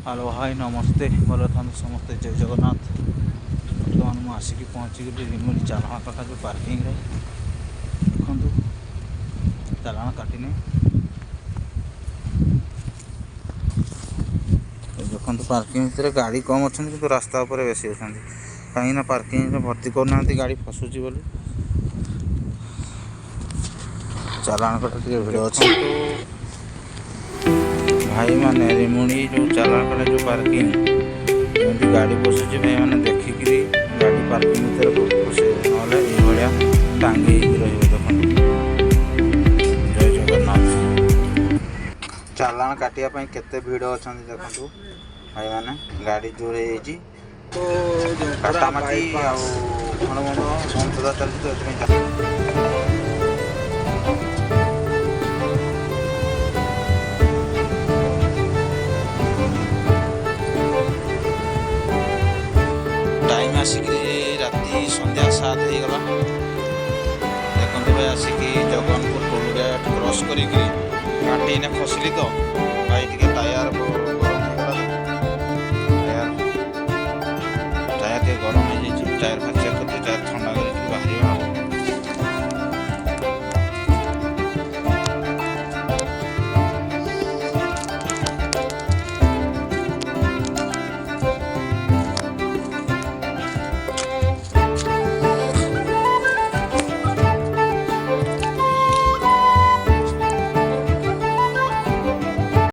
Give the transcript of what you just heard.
Hello hi नमस्ते भल था समस्ते जय जगन्नाथ। बर्तमान मुझे आसिक पहुँचीगली रिमोली चालाण काटा जो पार्किंग रे देखु चालाण काटिनी देखो पार्किंग भितर गाड़ी कम अच्छा कि रास्ता उपर बेसी अच्छा कहीं पार्किंग भर्ती करना गाड़ी फसुची बोली चालाण काटा टे भिड़ अच्छे भाई मैंने रिमुणी जो चालाण काटा जो पार्किंग जमी गाड़ी पशुची भाई मैंने देखिकी गाड़ी पार्किंग भितर पशे ना ये टांगी रही जय जगन्नाथ। चालाण काटापी केते भिड़ अच्छा देखो भाई मैंने गाड़ी जोर तो काटामाटी आंद बंद चलती तो टाइम आसिक राति संध्या 7 हो गला देखो भाई आसिक जगनपुर टोल गेट क्रॉस कर गाड़ी ने फसली तो भाई टे टायर गरम टायर टे गरम हो टायर चेक करते टायर ठंडा कर बाहर